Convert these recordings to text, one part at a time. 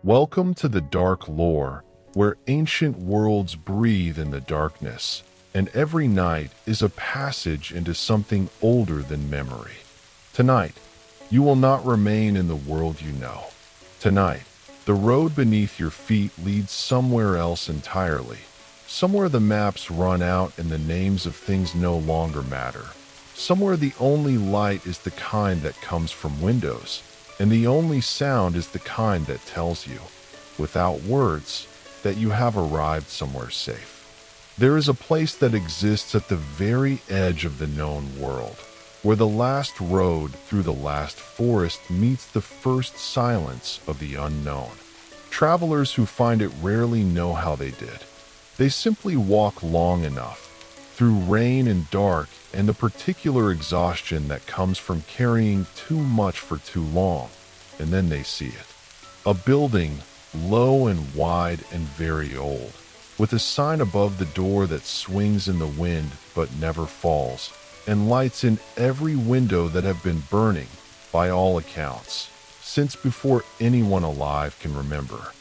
Welcome to the dark lore, where ancient worlds breathe in the darkness, and every night is a passage into something older than memory. Tonight, you will not remain in the world you know. Tonight, the road beneath your feet leads somewhere else entirely. Somewhere the maps run out and the names of things no longer matter. Somewhere the only light is the kind that comes from windows, and the only sound is the kind that tells you, without words, that you have arrived somewhere safe. There is a place that exists at the very edge of the known world, where the last road through the last forest meets the first silence of the unknown. Travelers who find it rarely know how they did. They simply walk long enough, through rain and dark and the particular exhaustion that comes from carrying too much for too long, and then they see it. A building, low and wide and very old, with a sign above the door that swings in the wind but never falls, and lights in every window that have been burning, by all accounts, since before anyone alive can remember.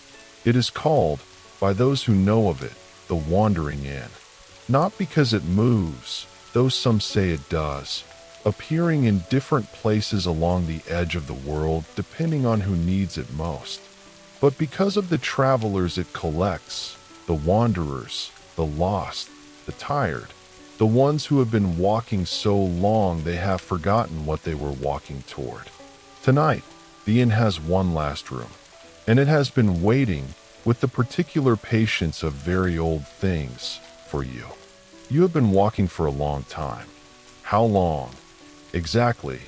It is called, by those who know of it, the Wandering Inn. Not because it moves, though some say it does, appearing in different places along the edge of the world depending on who needs it most, but because of the travelers it collects, the wanderers, the lost, the tired, the ones who have been walking so long they have forgotten what they were walking toward. Tonight, the inn has one last room, and it has been waiting with the particular patience of very old things for you. You have been walking for a long time. How long, exactly,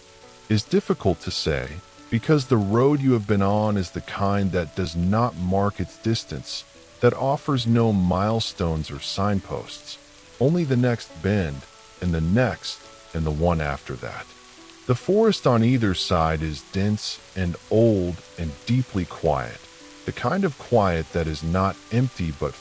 is difficult to say because the road you have been on is the kind that does not mark its distance, that offers no milestones or signposts, only the next bend and the next and the one after that. The forest on either side is dense and old and deeply quiet, the kind of quiet that is not empty but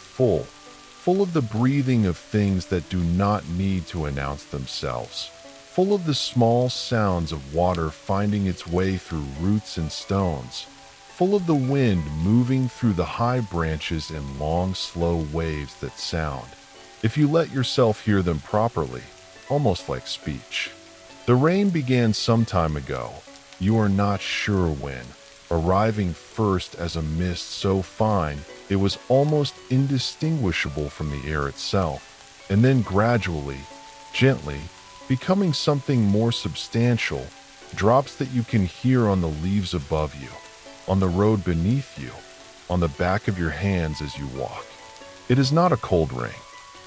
full of the breathing of things that do not need to announce themselves, full of the small sounds of water finding its way through roots and stones, full of the wind moving through the high branches in long, slow waves that sound, if you let yourself hear them properly, almost like speech. The rain began some time ago, you are not sure when, arriving first as a mist so fine it was almost indistinguishable from the air itself, and then gradually, gently, becoming something more substantial, drops that you can hear on the leaves above you, on the road beneath you, on the back of your hands as you walk. It is not a cold rain.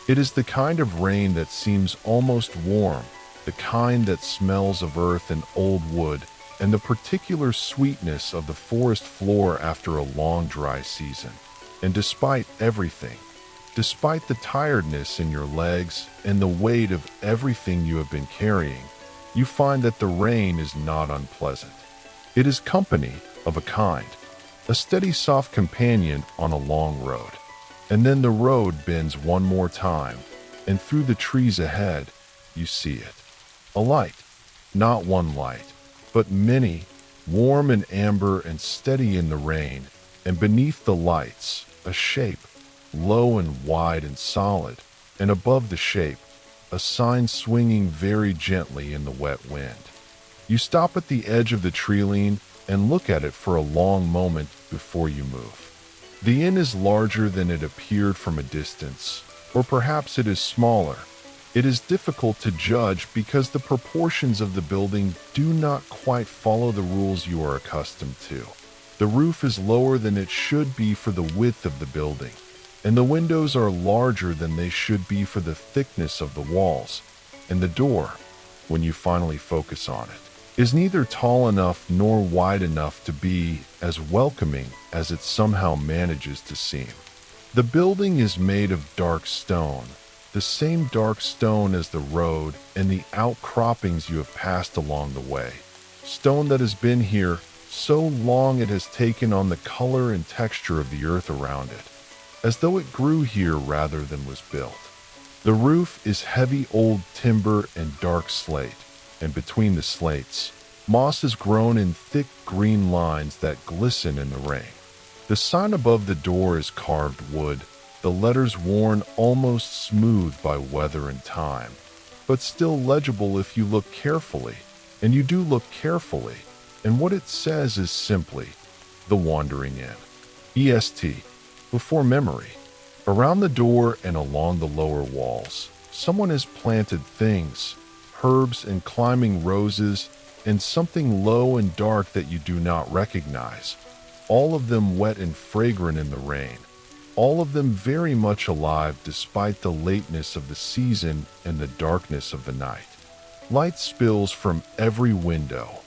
It is the kind of rain that seems almost warm, the kind that smells of earth and old wood, and the particular sweetness of the forest floor after a long dry season. And despite everything, despite the tiredness in your legs and the weight of everything you have been carrying, you find that the rain is not unpleasant. It is company of a kind, a steady soft companion on a long road. And then the road bends one more time, and through the trees ahead, you see it. A light, not one light, but many, warm and amber and steady in the rain, and beneath the lights, a shape, low and wide and solid, and above the shape, a sign swinging very gently in the wet wind. You stop at the edge of the treeline and look at it for a long moment before you move. The inn is larger than it appeared from a distance, or perhaps it is smaller. It is difficult to judge because the proportions of the building do not quite follow the rules you are accustomed to. The roof is lower than it should be for the width of the building, and the windows are larger than they should be for the thickness of the walls, and the door, when you finally focus on it, is neither tall enough nor wide enough to be as welcoming as it somehow manages to seem. The building is made of dark stone, the same dark stone as the road and the outcroppings you have passed along the way. Stone that has been here so long it has taken on the color and texture of the earth around it, as though it grew here rather than was built. The roof is heavy old timber and dark slate, and between the slates, moss has grown in thick green lines that glisten in the rain. The sign above the door is carved wood, the letters worn almost smooth by weather and time, but still legible if you look carefully. And you do look carefully. And what it says is simply, The Wandering Inn. EST. Before memory. Around the door and along the lower walls, someone has planted things, herbs and climbing roses, and something low and dark that you do not recognize. All of them wet and fragrant in the rain. All of them very much alive despite the lateness of the season and the darkness of the night. Light spills from every window,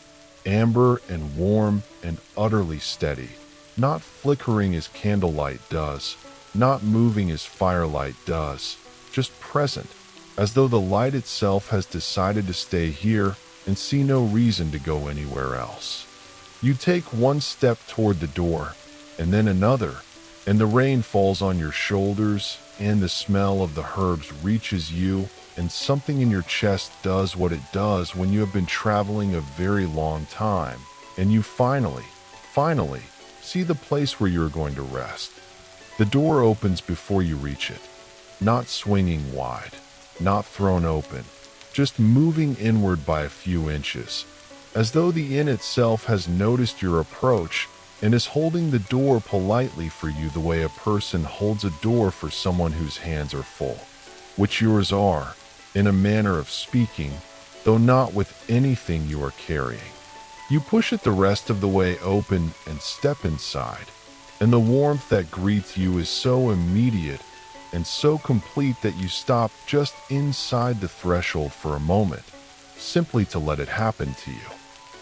amber and warm and utterly steady, not flickering as candlelight does, not moving as firelight does, just present, as though the light itself has decided to stay here and see no reason to go anywhere else. You take one step toward the door, and then another, and the rain falls on your shoulders, and the smell of the herbs reaches you, and something in your chest does what it does when you have been traveling a very long time, and you finally see the place where you are going to rest. The door opens before you reach it, not swinging wide, not thrown open, just moving inward by a few inches, as though the inn itself has noticed your approach and is holding the door politely for you the way a person holds a door for someone whose hands are full, which yours are, in a manner of speaking, though not with anything you are carrying. You push it the rest of the way open and step inside, and the warmth that greets you is so immediate and so complete that you stop just inside the threshold for a moment, simply to let it happen to you.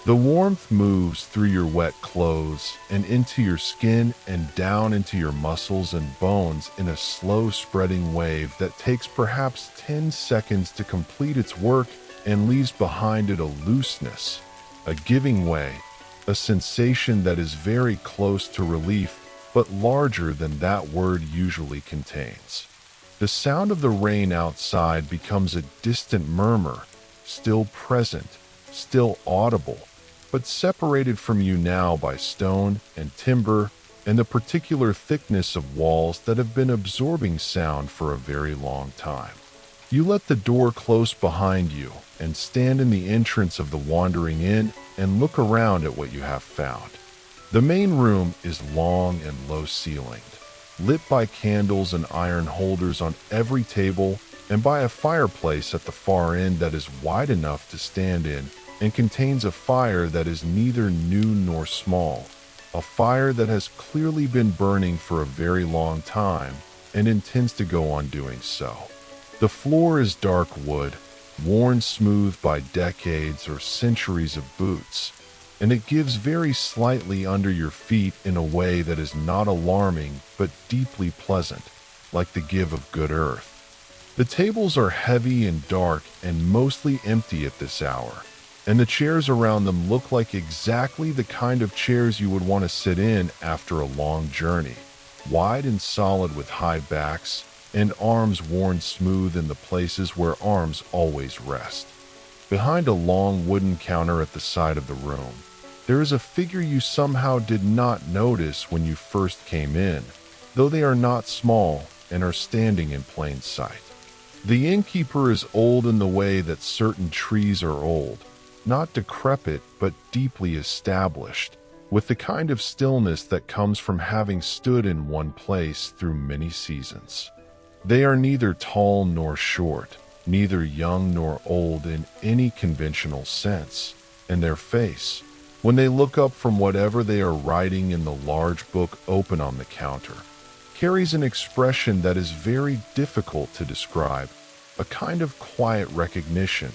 The warmth moves through your wet clothes and into your skin and down into your muscles and bones in a slow spreading wave that takes perhaps 10 seconds to complete its work and leaves behind it a looseness, a giving way, a sensation that is very close to relief but larger than that word usually contains. The sound of the rain outside becomes a distant murmur, still present, still audible, but separated from you now by stone and timber and the particular thickness of walls that have been absorbing sound for a very long time. You let the door close behind you and stand in the entrance of the Wandering Inn and look around at what you have found. The main room is long and low-ceilinged, lit by candles and iron holders on every table and by a fireplace at the far end that is wide enough to stand in and contains a fire that is neither new nor small, a fire that has clearly been burning for a very long time and intends to go on doing so. The floor is dark wood, worn smooth by decades or centuries of boots, and it gives very slightly under your feet in a way that is not alarming but deeply pleasant, like the give of good earth. The tables are heavy and dark and mostly empty at this hour, and the chairs around them look like exactly the kind of chairs you would want to sit in after a long journey, wide and solid with high backs and arms worn smooth in the places where arms always rest. Behind a long wooden counter at the side of the room, there is a figure you somehow did not notice when you first came in, though they are not small and are standing in plain sight. The innkeeper is old in the way that certain trees are old, not decrepit but deeply established, with the kind of stillness that comes from having stood in one place through many seasons. They are neither tall nor short, neither young nor old in any conventional sense, and their face, when they look up from whatever they are writing in the large book open on the counter, carries an expression that is very difficult to describe, a kind of quiet recognition,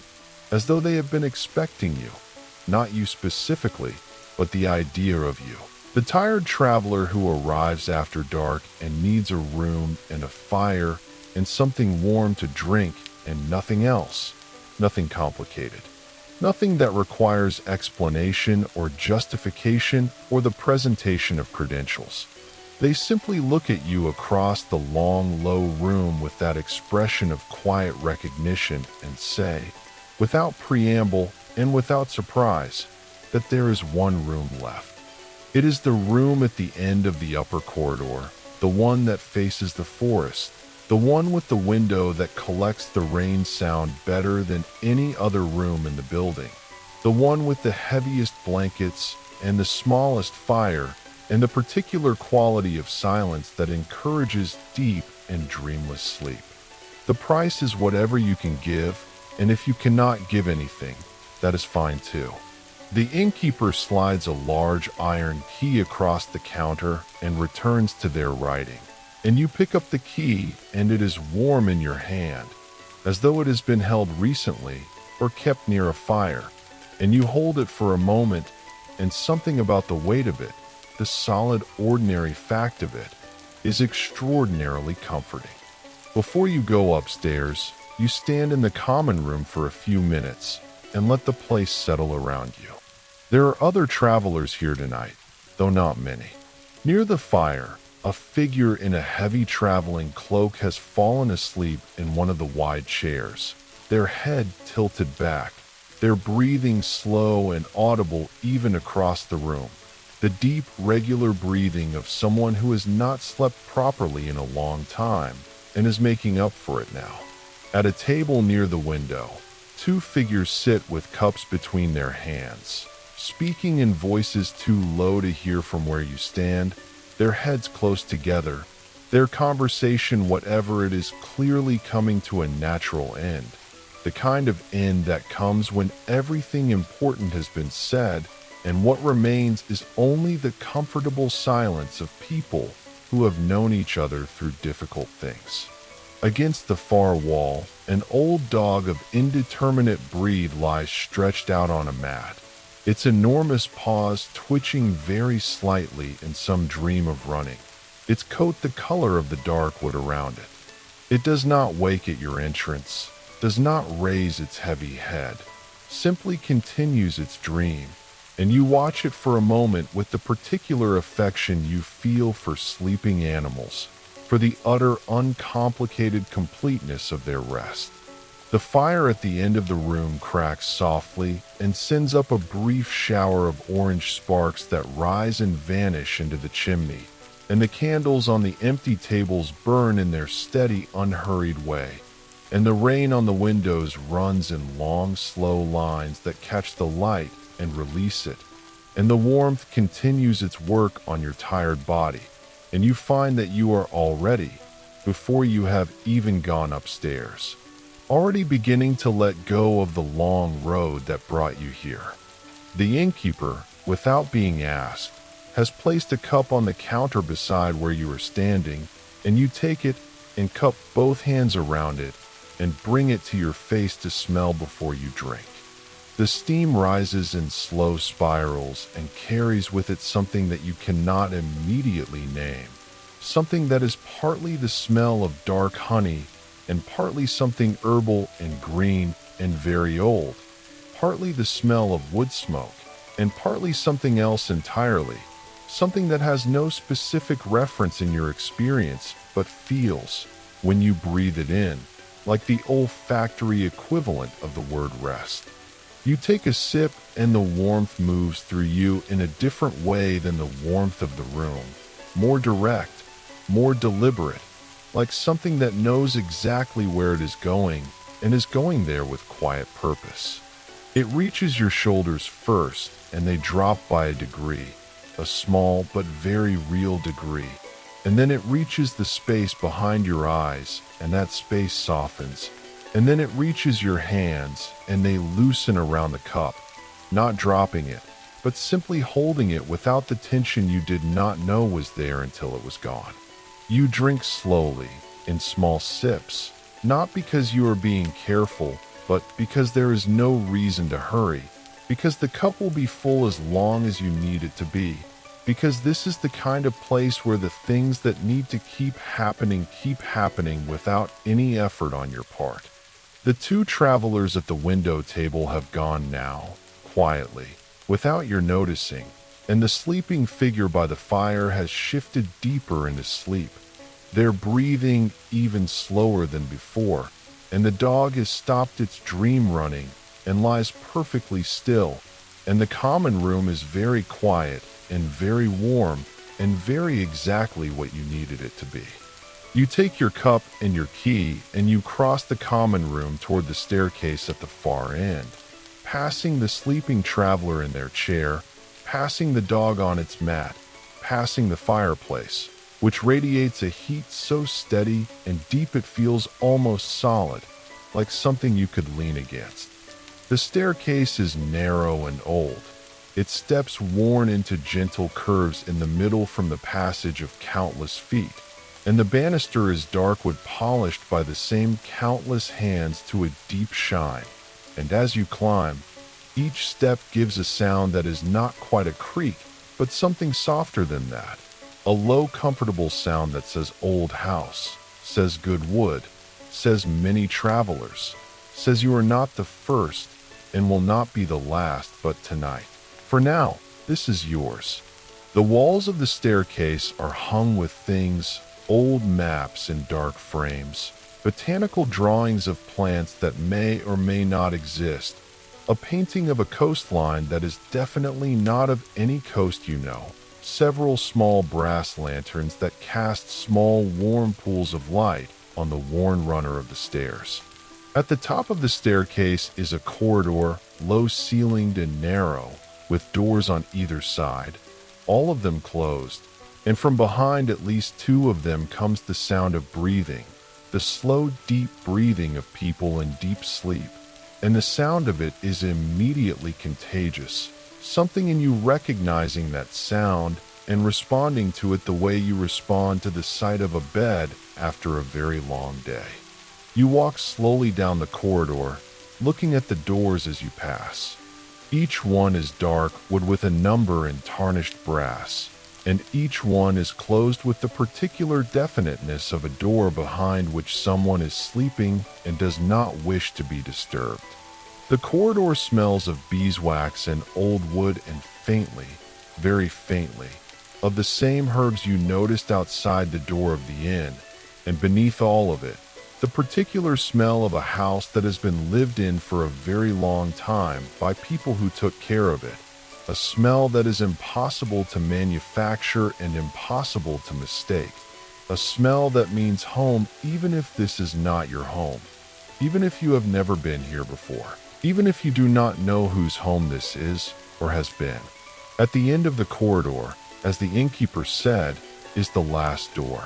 as though they have been expecting you, not you specifically, but the idea of you. The tired traveler who arrives after dark and needs a room and a fire and something warm to drink and nothing else, nothing complicated. Nothing that requires explanation or justification or the presentation of credentials. They simply look at you across the long, low room with that expression of quiet recognition and say, without preamble and without surprise, that there is one room left. It is the room at the end of the upper corridor, the one that faces the forest, the one with the window that collects the rain sound better than any other room in the building, the one with the heaviest blankets and the smallest fire, and the particular quality of silence that encourages deep and dreamless sleep. The price is whatever you can give, and if you cannot give anything, that is fine too. The innkeeper slides a large iron key across the counter and returns to their writing. And you pick up the key, and it is warm in your hand, as though it has been held recently or kept near a fire. And you hold it for a moment, and something about the weight of it, the solid, ordinary fact of it, is extraordinarily comforting. Before you go upstairs, you stand in the common room for a few minutes and let the place settle around you. There are other travelers here tonight, though not many. Near the fire, a figure in a heavy traveling cloak has fallen asleep in one of the wide chairs, their head tilted back, their breathing slow and audible even across the room, the deep, regular breathing of someone who has not slept properly in a long time and is making up for it now. At a table near the window, two figures sit with cups between their hands, speaking in voices too low to hear from where you stand, their heads close together, their conversation, whatever it is, clearly coming to a natural end, the kind of end that comes when everything important has been said and what remains is only the comfortable silence of people who have known each other through difficult things. Against the far wall, an old dog of indeterminate breed lies stretched out on a mat, its enormous paws twitching very slightly in some dream of running, its coat the color of the dark wood around it. It does not wake at your entrance, does not raise its heavy head, simply continues its dream, and you watch it for a moment with the particular affection you feel for sleeping animals, for the utter uncomplicated completeness of their rest. The fire at the end of the room cracks softly and sends up a brief shower of orange sparks that rise and vanish into the chimney, and the candles on the empty tables burn in their steady, unhurried way, and the rain on the windows runs in long, slow lines that catch the light and release it, and the warmth continues its work on your tired body, and you find that you are already, before you have even gone upstairs, already beginning to let go of the long road that brought you here. The innkeeper, without being asked, has placed a cup on the counter beside where you are standing, and you take it and cup both hands around it and bring it to your face to smell before you drink. The steam rises in slow spirals and carries with it something that you cannot immediately name, something that is partly the smell of dark honey and partly something herbal and green and very old, partly the smell of wood smoke, and partly something else entirely, something that has no specific reference in your experience but feels, when you breathe it in, like the olfactory equivalent of the word rest. You take a sip and the warmth moves through you in a different way than the warmth of the room, more direct, more deliberate, like something that knows exactly where it is going and is going there with quiet purpose. It reaches your shoulders first, and they drop by a degree, a small but very real degree, and then it reaches the space behind your eyes, and that space softens, and then it reaches your hands, and they loosen around the cup, not dropping it, but simply holding it without the tension you did not know was there until it was gone. You drink slowly, in small sips, not because you are being careful, but because there is no reason to hurry, because the cup will be full as long as you need it to be, because this is the kind of place where the things that need to keep happening without any effort on your part. The two travelers at the window table have gone now, quietly, without your noticing, and the sleeping figure by the fire has shifted deeper into sleep. They're breathing even slower than before, and the dog has stopped its dream running and lies perfectly still, and the common room is very quiet, and very warm and very exactly what you needed it to be. You take your cup and your key and you cross the common room toward the staircase at the far end, passing the sleeping traveler in their chair, passing the dog on its mat, passing the fireplace, which radiates a heat so steady and deep it feels almost solid, like something you could lean against. The staircase is narrow and old, its steps worn into gentle curves in the middle from the passage of countless feet, and the banister is dark wood polished by the same countless hands to a deep shine. And as you climb, each step gives a sound that is not quite a creak, but something softer than that. A low, comfortable sound that says old house, says good wood, says many travelers, says you are not the first and will not be the last but tonight. For now, this is yours. The walls of the staircase are hung with things, old maps in dark frames, botanical drawings of plants that may or may not exist, a painting of a coastline that is definitely not of any coast you know, several small brass lanterns that cast small warm pools of light on the worn runner of the stairs. At the top of the staircase is a corridor, low-ceilinged and narrow, with doors on either side, all of them closed, and from behind at least two of them comes the sound of breathing, the slow, deep breathing of people in deep sleep, and the sound of it is immediately contagious, something in you recognizing that sound and responding to it the way you respond to the sight of a bed after a very long day. You walk slowly down the corridor, looking at the doors as you pass. Each one is dark wood with a number in tarnished brass, and each one is closed with the particular definiteness of a door behind which someone is sleeping and does not wish to be disturbed. The corridor smells of beeswax and old wood and faintly, very faintly, of the same herbs you noticed outside the door of the inn, and beneath all of it, the particular smell of a house that has been lived in for a very long time by people who took care of it, a smell that is impossible to manufacture and impossible to mistake, a smell that means home even if this is not your home, even if you have never been here before, even if you do not know whose home this is or has been. At the end of the corridor, as the innkeeper said, is the last door.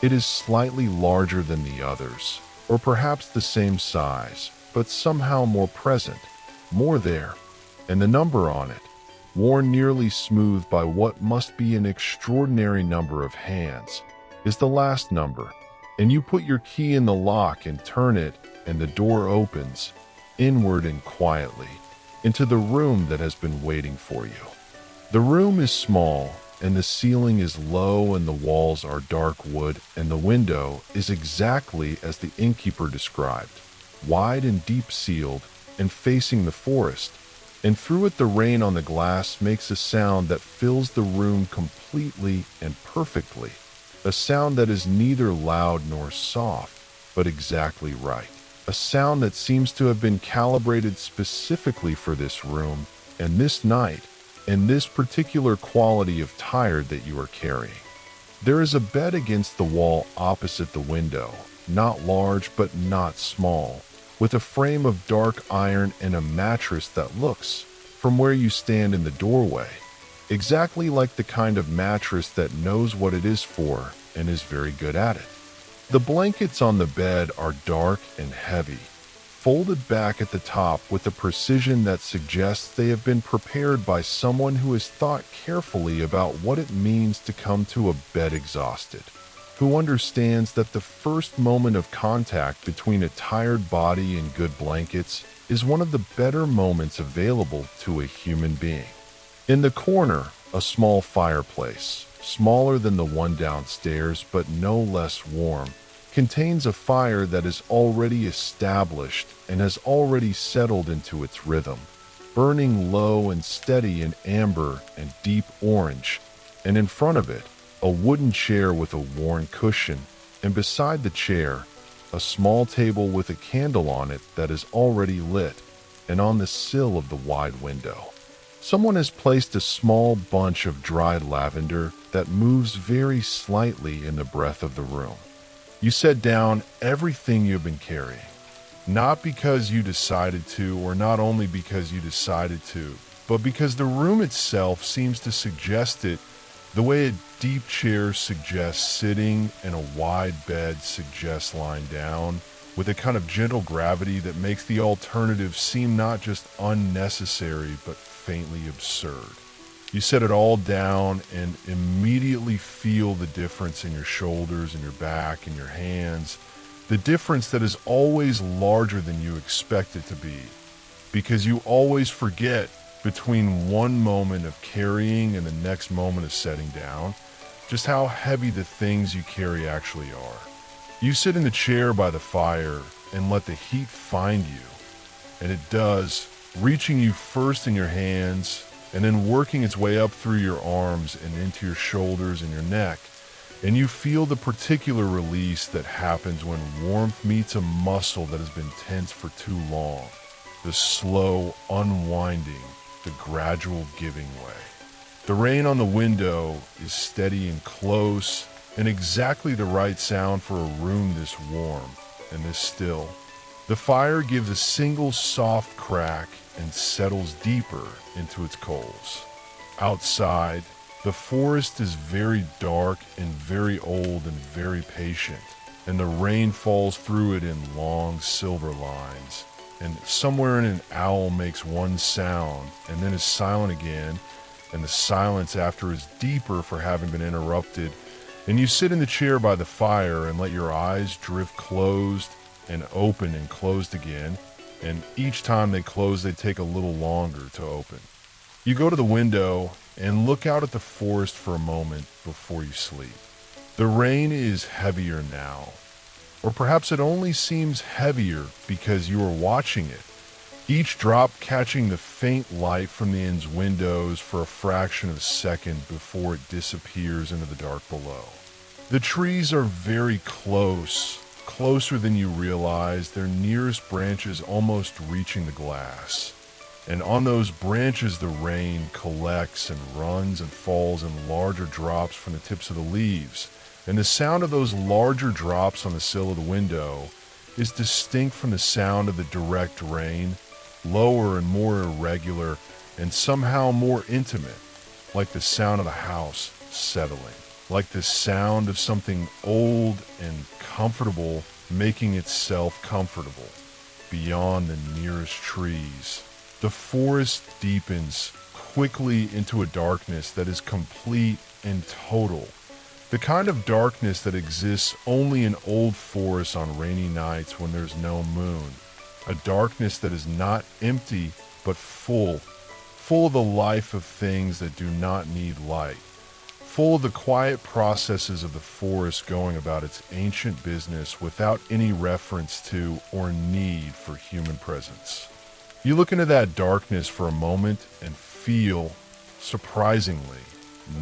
It is slightly larger than the others, or perhaps the same size, but somehow more present, more there, and the number on it, worn nearly smooth by what must be an extraordinary number of hands, is the last number, and you put your key in the lock and turn it, and the door opens, inward and quietly, into the room that has been waiting for you. The room is small, and the ceiling is low and the walls are dark wood, and the window is exactly as the innkeeper described, wide and deep-sealed and facing the forest, and through it the rain on the glass makes a sound that fills the room completely and perfectly, a sound that is neither loud nor soft, but exactly right, a sound that seems to have been calibrated specifically for this room and this night, and this particular quality of tired that you are carrying. There is a bed against the wall opposite the window, not large but not small, with a frame of dark iron and a mattress that looks, from where you stand in the doorway, exactly like the kind of mattress that knows what it is for and is very good at it. The blankets on the bed are dark and heavy, folded back at the top with a precision that suggests they have been prepared by someone who has thought carefully about what it means to come to a bed exhausted, who understands that the first moment of contact between a tired body and good blankets is one of the better moments available to a human being. In the corner, a small fireplace, smaller than the one downstairs but no less warm, contains a fire that is already established and has already settled into its rhythm, burning low and steady in amber and deep orange, and in front of it, a wooden chair with a worn cushion, and beside the chair, a small table with a candle on it that is already lit, and on the sill of the wide window. Someone has placed a small bunch of dried lavender that moves very slightly in the breath of the room. You set down everything you've been carrying, not because you decided to, or not only because you decided to, but because the room itself seems to suggest it the way a deep chair suggests sitting and a wide bed suggests lying down, with a kind of gentle gravity that makes the alternative seem not just unnecessary but faintly absurd. You set it all down and immediately feel the difference in your shoulders and your back and your hands, the difference that is always larger than you expect it to be, because you always forget between one moment of carrying and the next moment of setting down just how heavy the things you carry actually are. You sit in the chair by the fire and let the heat find you, and it does, reaching you first in your hands and then working its way up through your arms and into your shoulders and your neck. And you feel the particular release that happens when warmth meets a muscle that has been tense for too long. The slow unwinding, the gradual giving way. The rain on the window is steady and close, and exactly the right sound for a room this warm and this still. The fire gives a single soft crack and settles deeper into its coals. Outside, the forest is very dark and very old and very patient, and the rain falls through it in long silver lines. And somewhere in an owl makes one sound and then is silent again, and the silence after is deeper for having been interrupted. And you sit in the chair by the fire and let your eyes drift closed and open and closed again, and each time they close they take a little longer to open. You go to the window and look out at the forest for a moment before you sleep. The rain is heavier now, or perhaps it only seems heavier because you are watching it, each drop catching the faint light from the end's windows for a fraction of a second before it disappears into the dark below. The trees are very close, closer than you realize, their nearest branches almost reaching the glass. And on those branches the rain collects and runs and falls in larger drops from the tips of the leaves, and the sound of those larger drops on the sill of the window is distinct from the sound of the direct rain, lower and more irregular and somehow more intimate, like the sound of the house settling, like the sound of something old and comfortable making itself comfortable beyond the nearest trees. The forest deepens quickly into a darkness that is complete and total, the kind of darkness that exists only in old forests on rainy nights when there's no moon, a darkness that is not empty but full of the life of things that do not need light, full of the quiet processes of the forest going about its ancient business without any reference to or need for human presence. You look into that darkness for a moment and feel, surprisingly,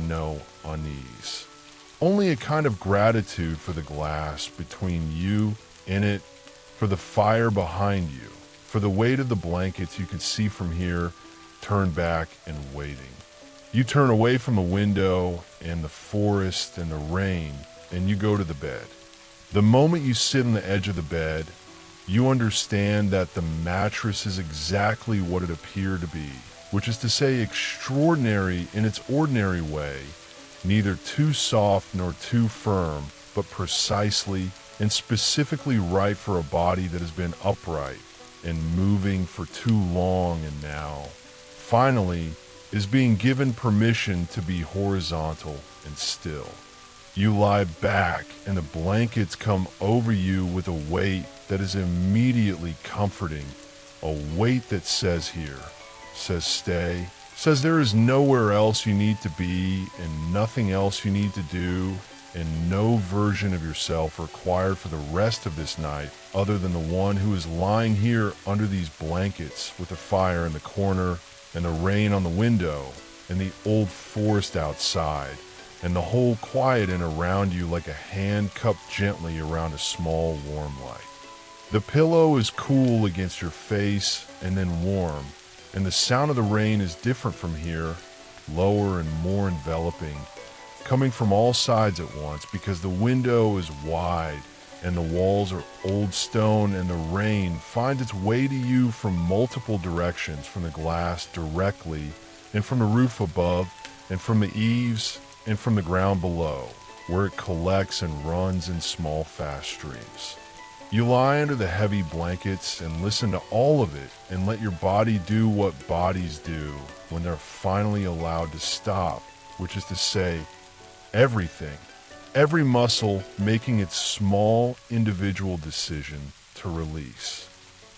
no unease. Only a kind of gratitude for the glass between you and it, for the fire behind you, for the weight of the blankets you can see from here, turned back and waiting. You turn away from the window and the forest and the rain, and you go to the bed. The moment you sit on the edge of the bed, you understand that the mattress is exactly what it appeared to be, which is to say extraordinary in its ordinary way, neither too soft nor too firm, but precisely and specifically right for a body that has been upright and moving for too long and now, finally, is being given permission to be horizontal and still. You lie back and the blankets come over you with a weight that is immediately comforting, a weight that says here, says stay, says there is nowhere else you need to be and nothing else you need to do, and no version of yourself required for the rest of this night other than the one who is lying here under these blankets with the fire in the corner and the rain on the window and the old forest outside and the whole quiet and around you like a hand cupped gently around a small warm light. The pillow is cool against your face and then warm, And the sound of the rain is different from here, lower and more enveloping, coming from all sides at once because the window is wide and the walls are old stone, and the rain finds its way to you from multiple directions, from the glass directly, and from the roof above, and from the eaves, and from the ground below, where it collects and runs in small fast streams. You lie under the heavy blankets and listen to all of it and let your body do what bodies do when they're finally allowed to stop, which is to say, everything. Every muscle making its small individual decision to release.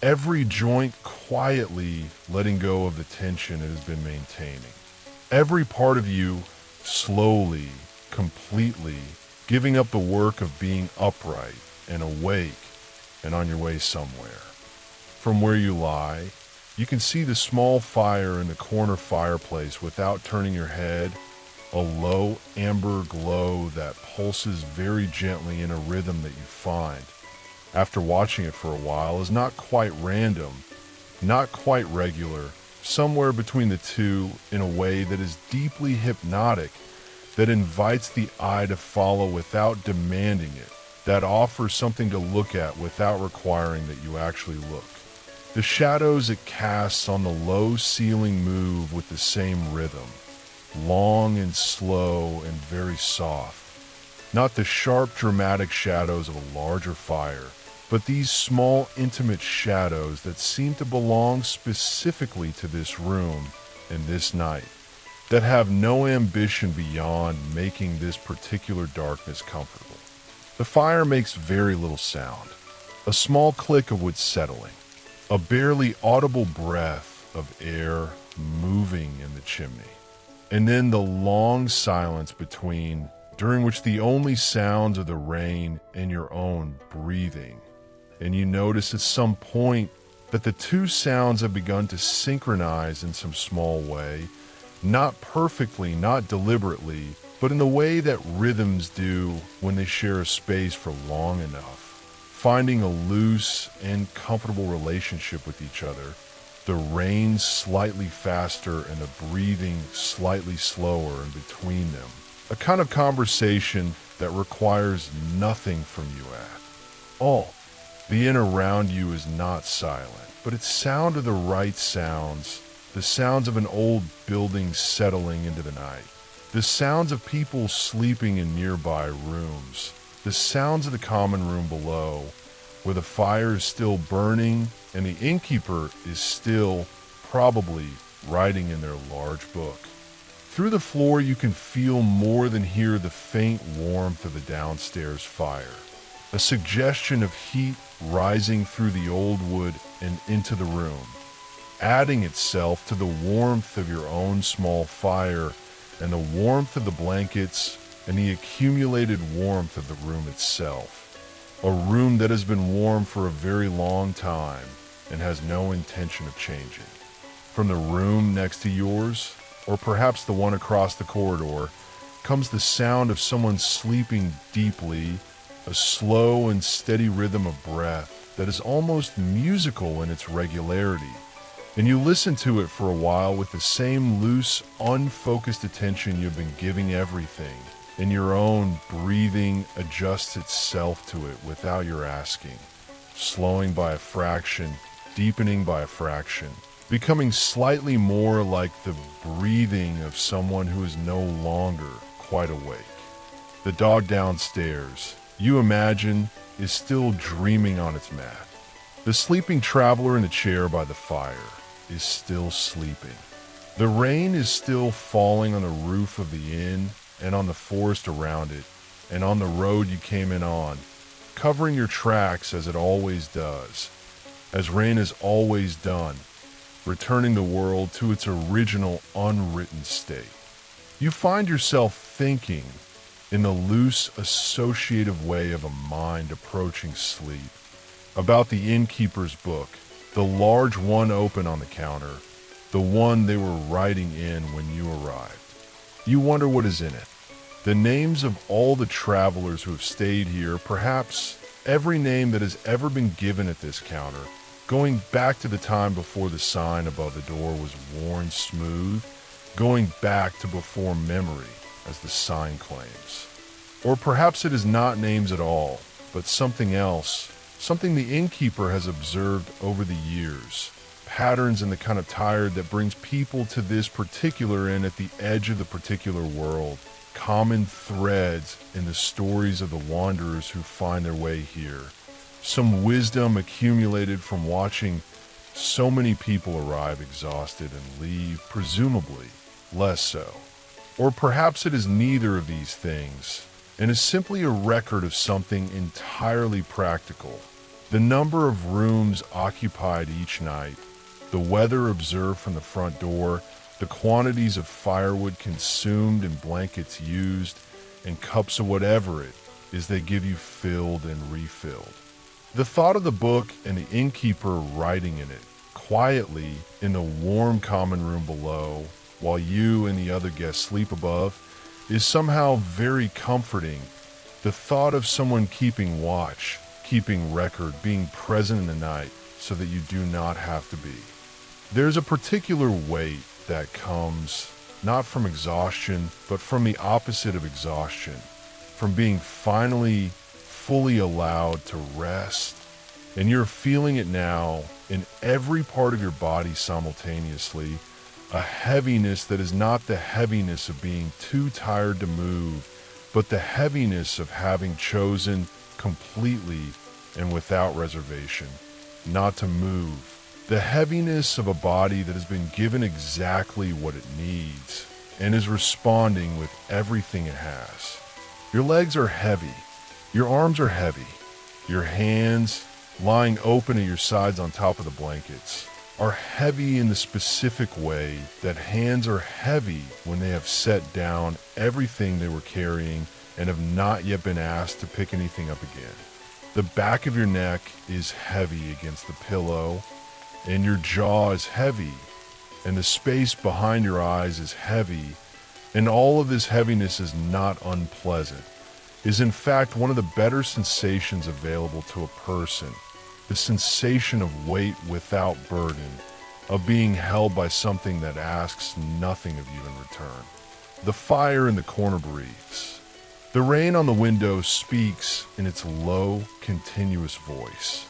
Every joint quietly letting go of the tension it has been maintaining. Every part of you slowly, completely giving up the work of being upright and awake and on your way somewhere. From where you lie, you can see the small fire in the corner fireplace without turning your head, a low amber glow that pulses very gently in a rhythm that you find, after watching it for a while, is not quite random, not quite regular, somewhere between the two in a way that is deeply hypnotic, that invites the eye to follow without demanding it, that offers something to look at without requiring that you actually look. The shadows it casts on the low ceiling move with the same rhythm, long and slow and very soft. Not the sharp, dramatic shadows of a larger fire, but these small, intimate shadows that seem to belong specifically to this room and this night, that have no ambition beyond making this particular darkness comfortable. The fire makes very little sound, a small click of wood settling, a barely audible breath of air moving in the chimney. And then the long silence between, during which the only sounds are the rain and your own breathing. And you notice at some point that the two sounds have begun to synchronize in some small way, not perfectly, not deliberately, but in the way that rhythms do when they share a space for long enough, finding a loose and comfortable relationship with each other. The rain slightly faster and the breathing slightly slower in between them. A kind of conversation that requires nothing from you at all. The in around you is not silent, but its sound are the right sounds, the sounds of an old building settling into the night, the sounds of people sleeping in nearby rooms, the sounds of the common room below, where the fire is still burning and the innkeeper is still, probably, writing in their large book. Through the floor you can feel more than hear the faint warmth of the downstairs fire, a suggestion of heat rising through the old wood and into the room, adding itself to the warmth of your own small fire and the warmth of the blankets and the accumulated warmth of the room itself. A room that has been warm for a very long time and has no intention of changing. From the room next to yours, or perhaps the one across the corridor, comes the sound of someone sleeping deeply, a slow and steady rhythm of breath that is almost musical in its regularity. And you listen to it for a while with the same loose, unfocused attention you've been giving everything, and your own breathing adjusts itself to it without your asking, slowing by a fraction, deepening by a fraction, becoming slightly more like the breathing of someone who is no longer quite awake. The dog downstairs, you imagine, is still dreaming on its mat. The sleeping traveler in the chair by the fire is still sleeping. The rain is still falling on the roof of the inn and on the forest around it, and on the road you came in on, covering your tracks as it always does, as rain has always done, returning the world to its original unwritten state. You find yourself thinking in the loose associative way of a mind approaching sleep, about the innkeeper's book, the large one open on the counter, the one they were writing in when you arrived. You wonder what is in it. The names of all the travelers who have stayed here, perhaps every name that has ever been given at this counter, going back to the time before the sign above the door was worn smooth, going back to before memory, as the sign claims. Or perhaps it is not names at all, but something else, something the innkeeper has observed over the years, patterns in the kind of tired that brings people to this particular inn at the edge of the particular world, common threads in the stories of the wanderers who find their way here, some wisdom accumulated from watching so many people arrive exhausted and leave, presumably, less so. Or perhaps it is neither of these things, and is simply a record of something entirely practical. The number of rooms occupied each night, the weather observed from the front door, the quantities of firewood consumed and blankets used, and cups of whatever it is they give you filled and refilled. The thought of the book and the innkeeper writing in it, quietly in the warm common room below, while you and the other guests sleep above, is somehow very comforting. The thought of someone keeping watch, keeping record, being present in the night so that you do not have to be. There's a particular weight that comes not from exhaustion, but from the opposite of exhaustion, from being finally fully allowed to rest. And you're feeling it now in every part of your body simultaneously, a heaviness that is not the heaviness of being too tired to move, but the heaviness of having chosen completely and without reservation not to move. The heaviness of a body that has been given exactly what it needs and is responding with everything it has. Your legs are heavy. Your arms are heavy. Your hands, lying open at your sides on top of the blankets, are heavy in the specific way that hands are heavy when they have set down everything they were carrying and have not yet been asked to pick anything up again. The back of your neck is heavy against the pillow, and your jaw is heavy, and the space behind your eyes is heavy, and all of this heaviness is not unpleasant, is in fact one of the better sensations available to a person, the sensation of weight without burden, of being held by something that asks nothing of you in return. The fire in the corner breathes. The rain on the window speaks in its low, continuous voice.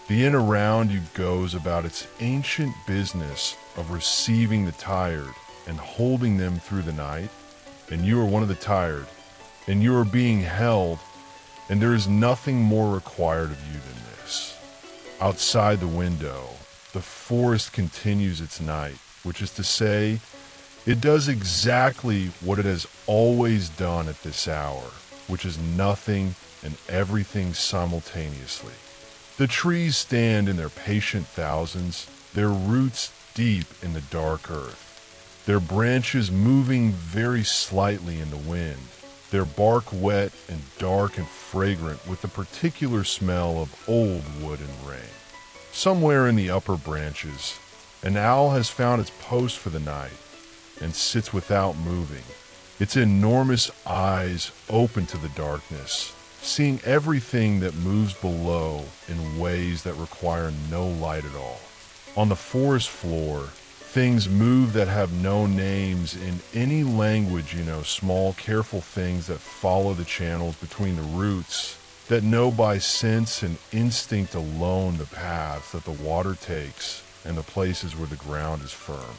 The inn around you goes about its ancient business of receiving the tired and holding them through the night, and you are one of the tired, and you are being held, and there is nothing more required of you than this. Outside the window, the forest continues its night, which is to say, it does exactly what it has always done at this hour, which is nothing and everything simultaneously. The trees stand in their patient thousands, their roots deep in the dark earth, their branches moving very slightly in the wind, their bark wet and dark and fragrant with the particular smell of old wood and rain. Somewhere in the upper branches, an owl has found its post for the night and sits without moving, its enormous eyes open to the darkness, seeing everything that moves below in ways that require no light at all. On the forest floor, things move that have no names in any language, small, careful things that follow the channels between the roots, that know by sense and instinct alone the paths that the water takes and the places where the ground is firm.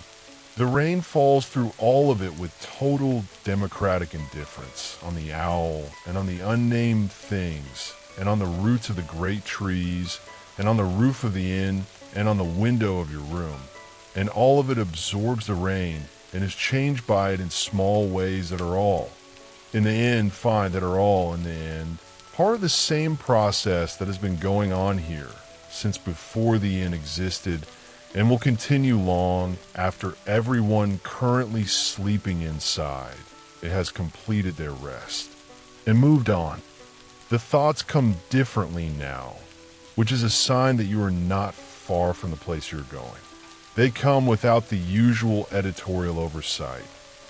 The rain falls through all of it with total democratic indifference on the owl and on the unnamed things and on the roots of the great trees and on the roof of the inn and on the window of your room. And all of it absorbs the rain and is changed by it in small ways that are all, in the end, part of the same process that has been going on here since before the inn existed and will continue long after everyone currently sleeping inside it has completed their rest and moved on. The thoughts come differently now, which is a sign that you are not far from the place you're going. They come without the usual editorial oversight,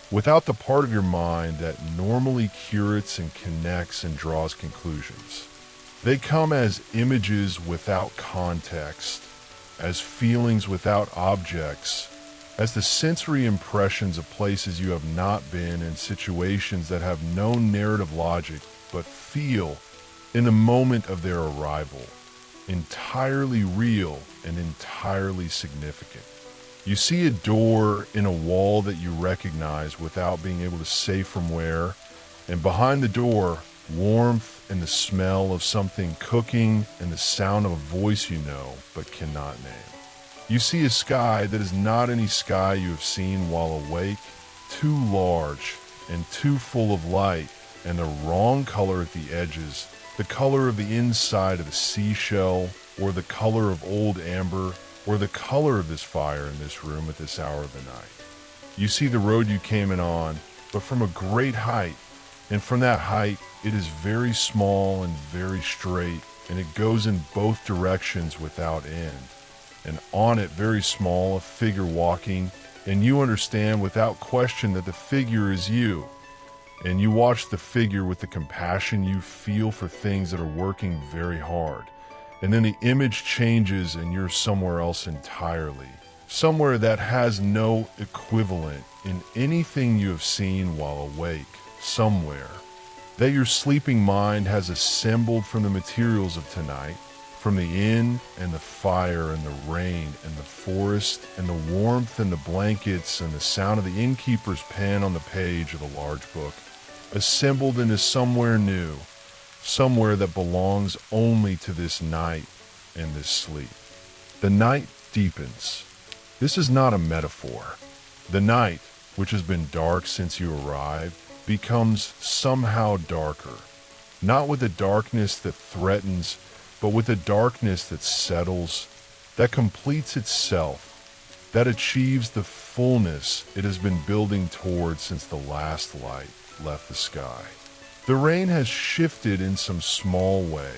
without the part of your mind that normally curates and connects and draws conclusions. They come as images without context, as feelings without objects, as the sensory impressions of places you have not been and situations that have no narrative logic but feel, in the moment of their arrival, entirely real and entirely significant. You see a door in a wall that you recognize without being able to say from where, and behind the door, warmth and the smell of something cooking and the sound of a voice you know but cannot name. You see a sky that is not any sky you have seen while awake, too large and too full of light, and the wrong color at the edges, the color of the inside of the seashell, or the color of old amber, or the color of this fire in this room at this hour of the night. You see the road you came in on, but from a great height, and from that height it is very small and very straight, and it goes in both directions without end. And on it, very small, a figure walking, and you understand without question that the figure is you. And you watch the figure with the compassion you feel for things that are working very hard. And then the image changes and you're somewhere else entirely. Somewhere that has no equivalent in anything you have seen while awake. Somewhere that your sleeping mind has assembled from the materials of tonight, from the inn and the fire and the rain and the forest and the warmth and the blankets and the sound of the innkeeper's pen on the page of the large book, assembled into somewhere new, somewhere that belongs only to this night and this sleep. The night deepens. This is not a metaphor. The night, which has been dark since you arrived, becomes somehow darker, not with a darkness that threatens, but with a darkness that settles, that completes itself, that achieves the fullness it has been building toward since the last light left the sky. The rain has shifted in some small way,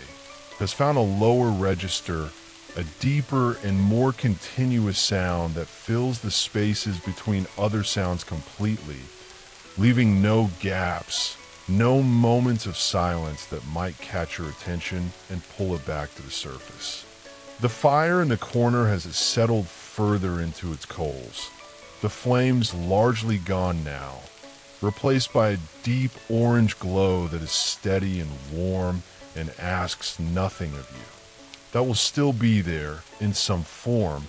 has found a lower register, a deeper and more continuous sound that fills the spaces between other sounds completely, leaving no gaps, no moments of silence that might catch your attention and pull it back to the surface. The fire in the corner has settled further into its coals, the flames largely gone now, replaced by a deep orange glow that is steady and warm and asks nothing of you. That will still be there in some form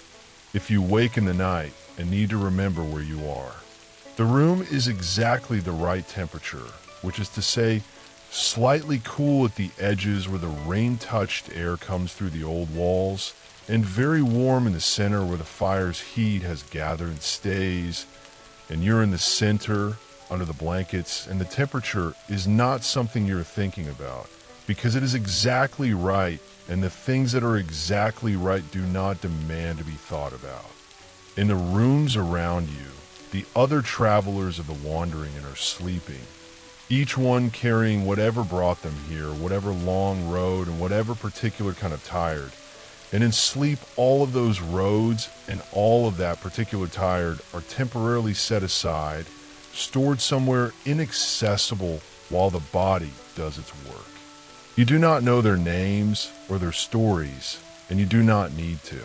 if you wake in the night and need to remember where you are. The room is exactly the right temperature, which is to say, slightly cool at the edges where the rain-touched air comes through the old walls, and very warm in the center where the fire's heat has gathered and stays, and you're in the center, under the blankets, and the temperature is not something you're thinking about, because it is exactly right, and the things that are exactly right do not demand to be thought about. In the rooms around you, the other travelers of the wandering are sleeping, each one carrying whatever brought them here, whatever long road and whatever particular kind of tired. And in sleep, all of those roads and all of that particular tired are temporarily set aside, stored somewhere inaccessible while the body does its work. You do not know their names or their stories, and you do not need to.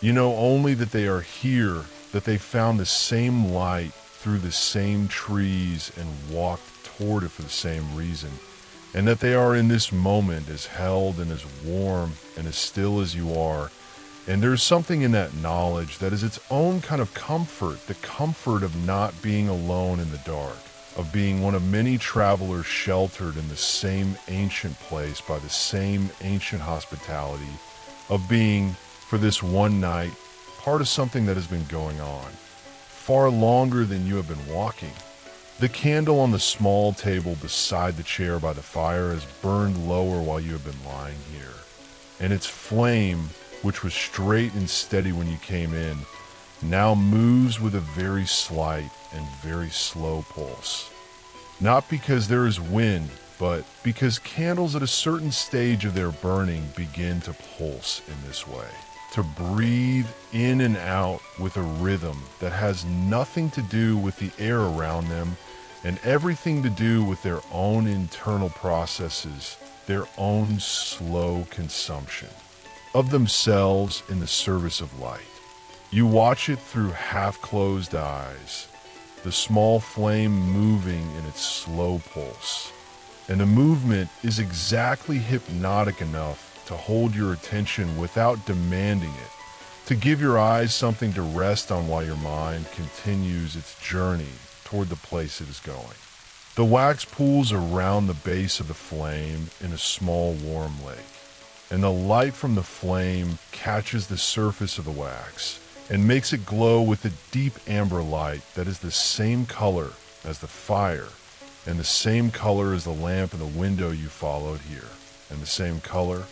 You know only that they are here, that they found the same light through the same trees and walked toward it for the same reason, and that they are in this moment as held and as warm and as still as you are. And there's something in that knowledge that is its own kind of comfort, the comfort of not being alone in the dark, of being one of many travelers sheltered in the same ancient place by the same ancient hospitality, of being, for this one night, part of something that has been going on, far longer than you have been walking. The candle on the small table beside the chair by the fire has burned lower while you have been lying here, and its flame, which was straight and steady when you came in, now moves with a very slight and very slow pulse. Not because there is wind, but because candles at a certain stage of their burning begin to pulse in this way, to breathe in and out with a rhythm that has nothing to do with the air around them and everything to do with their own internal processes, their own slow consumption. of themselves in the service of light. You watch it through half-closed eyes, the small flame moving in its slow pulse. And the movement is exactly hypnotic enough to hold your attention without demanding it, to give your eyes something to rest on while your mind continues its journey toward the place it is going. The wax pools around the base of the flame in a small warm lake, and the light from the flame catches the surface of the wax and makes it glow with a deep amber light that is the same color as the fire, and the same color as the lamp in the window you followed here, and the same color,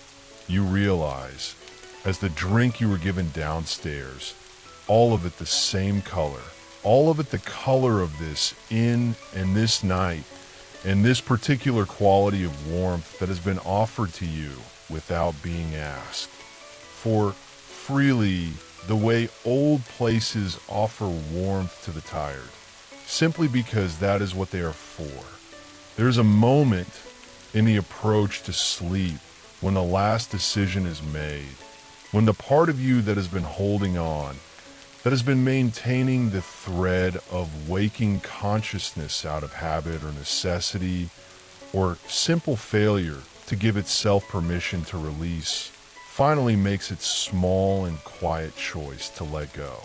you realize, as the drink you were given downstairs, all of it the same color, all of it the color of this inn and this night, and this particular quality of warmth that has been offered to you without being asked. For freely, the way old places offer warmth to the tired, simply because that is what they are for. There's a moment in the approach to sleep when the last decision is made, when the part of you that has been holding on, that has been maintaining the thread of waking consciousness out of habit or necessity or simple failure to give itself permission to release, finally makes its small and quiet choice to let go.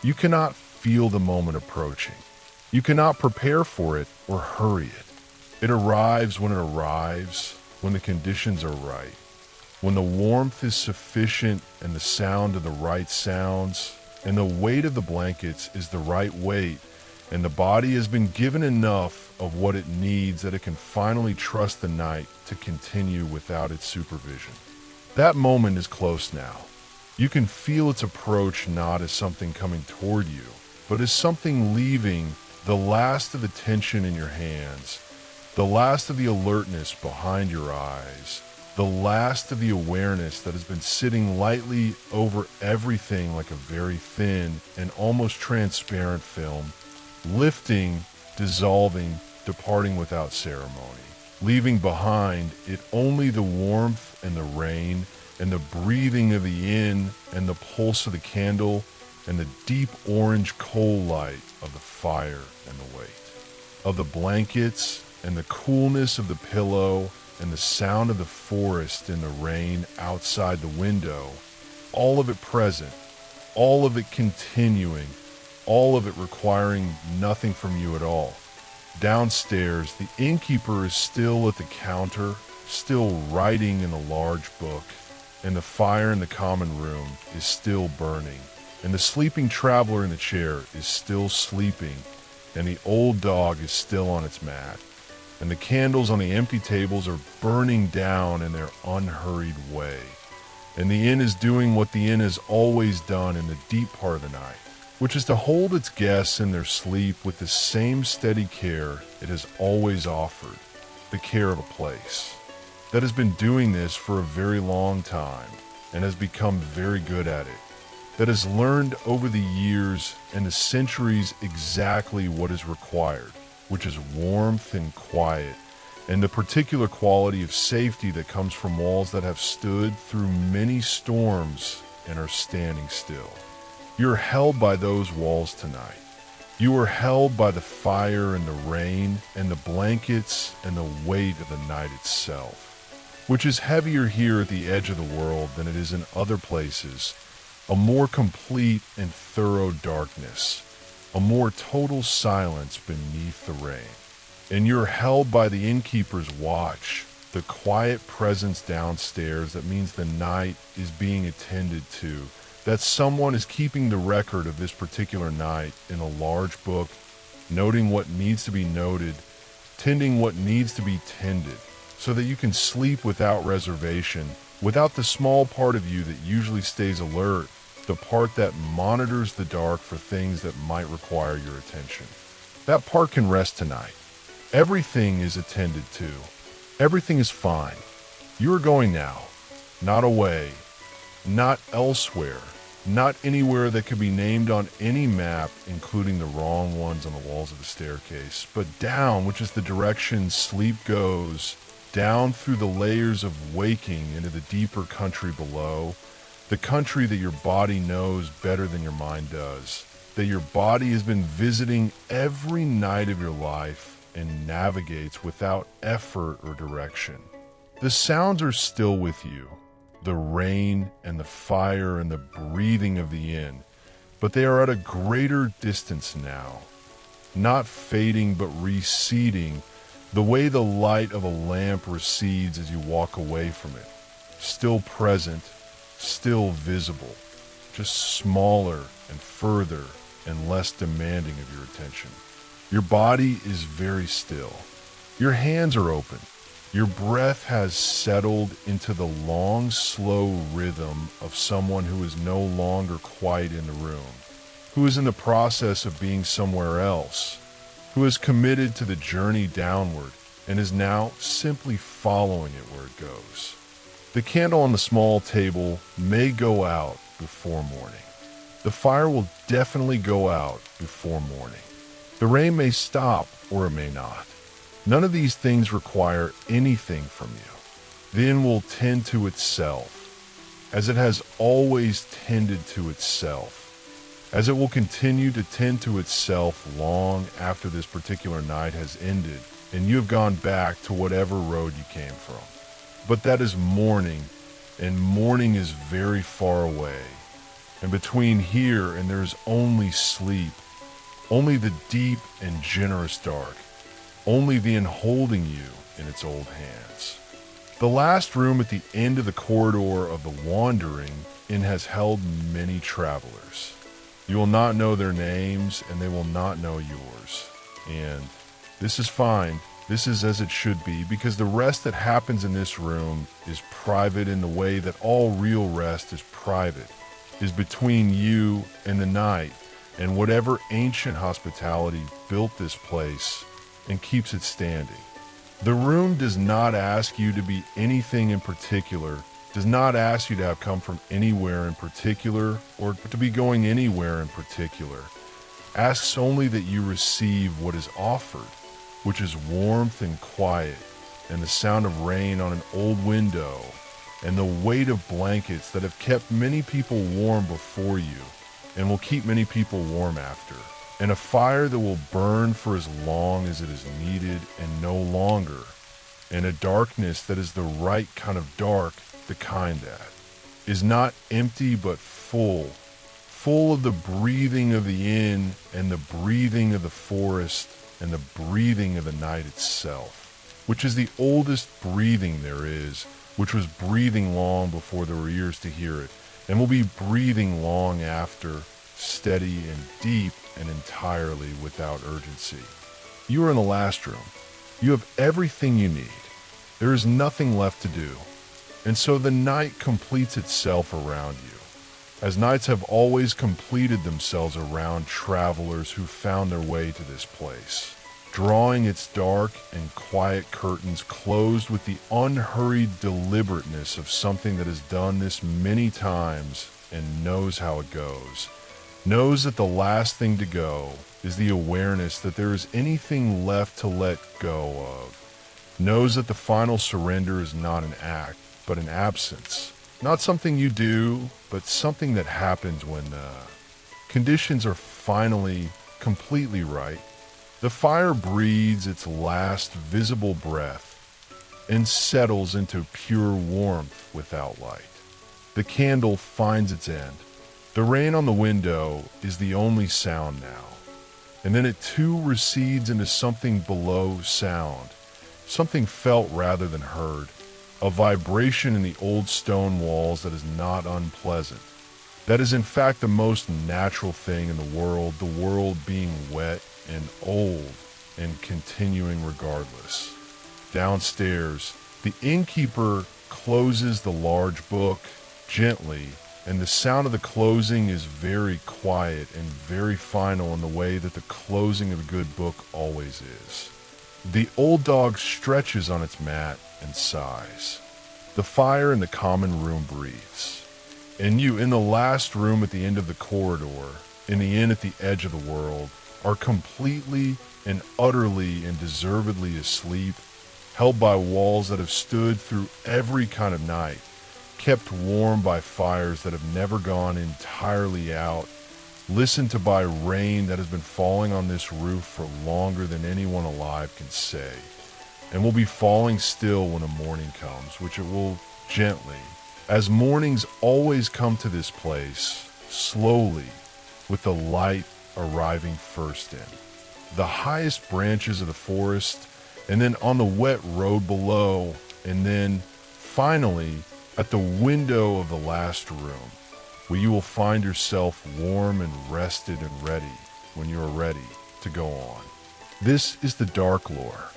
You cannot feel the moment approaching. You cannot prepare for it or hurry it. It arrives, when the conditions are right, when the warmth is sufficient and the sound of the right sounds, and the weight of the blankets is the right weight, and the body has been given enough of what it needs that it can finally trust the night to continue without its supervision. That moment is close now. You can feel its approach not as something coming toward you, but as something leaving the last of the tension in your hands, the last of the alertness behind your eyes, the last of the awareness that has been sitting lightly over everything like a very thin and almost transparent film, lifting, dissolving, departing without ceremony, leaving behind it only the warmth and the rain and the breathing of the inn and the pulse of the candle and the deep orange coal light of the fire and the weight of the blankets and the coolness of the pillow and the sound of the forest in the rain outside the window, all of it present, all of it continuing, all of it requiring nothing from you at all. Downstairs, the innkeeper is still at the counter, still writing in a large book, and the fire in the common room is still burning, and the sleeping traveler in the chair is still sleeping, and the old dog is still on its mat, and the candles on the empty tables are burning down in their unhurried way. And the inn is doing what the inn has always done in the deep part of the night, which is to hold its guests in their sleep with the same steady care it has always offered, the care of a place that has been doing this for a very long time and has become very good at it, that has learned over the years and the centuries exactly what is required, which is warmth and quiet, and the particular quality of safety that comes from walls that have stood through many storms and are standing still. You're held by those walls tonight. You are held by the fire and the rain and the blankets and the weight of the night itself, which is heavier here at the edge of the world than it is in other places, a more complete and thorough darkness, a more total silence beneath the rain. And you're held by the innkeeper's watch, the quiet presence downstairs that means the night is being attended to, that someone is keeping the record of this particular night in a large book, noting what needs to be noted, tending what needs to be tended, so that you can sleep without reservation, without the small part of you that usually stays alert, the part that monitors the dark for things that might require your attention. That part can rest tonight. Everything is attended to. Everything is fine. You are going now, not away, not elsewhere, not anywhere that could be named on any map, including the wrong ones on the walls of the staircase, but down, which is the direction sleep goes, down through the layers of waking into the deeper country below, the country that your body knows better than your mind does, that your body has been visiting every night of your life and navigates without effort or direction. The sounds are still with you, the rain and the fire and the breathing of the inn, but they are at a greater distance now, not fading but receding, the way the light of a lamp recedes as you walk away from it, still present, still visible, just smaller and further and less demanding of your attention. Your body is very still. Your hands are open. Your breath has settled into the long, slow rhythm of someone who is no longer quite in the room, who is in the process of being somewhere else, who is committed to the journey downward and is now simply following it where it goes. The candle on the small table may go out before morning. The fire will definitely go out before morning. The rain may stop or it may not. None of these things require anything from you. The inn will tend to itself, as it has always tended to itself, as it will continue to tend to itself long after this particular night has ended and you have gone back to whatever road you came from. But that is morning, and morning is very far away. And between here and there is only sleep, only the deep and generous dark, only the enholding you in its old hands. The last room at the end of the corridor of the wandering inn has held many travelers. You will not know their names, and they will not know yours. And this is fine. This is as it should be, because the rest that happens in this room is private in the way that all real rest is private, is between you and the night and whatever ancient hospitality built this place and keeps it standing. The room does not ask you to be anything in particular, does not ask you to have come from anywhere in particular or to be going anywhere in particular. Asks only that you receive what is offered, which is warmth and quiet and the sound of rain on an old window and the weight of blankets that have kept many people warm before you and will keep many people warm after, and a fire that will burn for as long as it is needed and no longer, and a darkness that is the right kind of dark, the kind that is not empty but full of the breathing of the inn and the breathing of the forest and the breathing of the night itself, which is the oldest breathing there is, which was breathing long before there were ears to hear it, and will be breathing long after, steady and deep and entirely without urgency. You are in the last room. You have everything you need. There is nothing left to do. And so the night completes itself around you, as nights have always completed themselves around travelers who found their way to this place, drawing its dark and quiet curtains closed with the unhurried deliberateness of something that has done this many times and knows how it goes, knows that the last thing to go is the awareness that there is anything left to let go of, knows that the final surrender is not an act, but an absence, not something you do, but something that happens when conditions are finally completely right. The fire breathes its last visible breath and settles into pure warmth without light. The candle finds its end. The rain on the window is the only sound now, and then it too recedes into something below sound, something felt rather than heard, a vibration in the old stone walls that is not unpleasant. That is in fact the most natural thing in the world being wet and old and continuing regardless. Downstairs, the innkeeper closes the large book gently, and the sound of the closing is very quiet and very final in the way that the closing of a good book always is. The old dog stretches on its mat and sighs. The fire in the common room breathes. And you, in the last room at the end of the corridor, in the inn at the edge of the world, are completely and utterly and deservedly asleep, held by walls that have stood through every kind of night, kept warm by fires that have never gone entirely out, listened to by rain that has been falling on this roof for longer than anyone alive can say, and will be falling still when a morning comes, which it will gently, as mornings always come to this place, slowly, with the light arriving first in the highest branches of the forest, and then on the wet road below, and then finally at the window of the last room, where you will find yourself warm and rested and ready when you are ready to go on. This is the Dark Lore.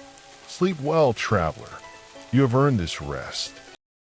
Sleep well, traveler. You have earned this rest.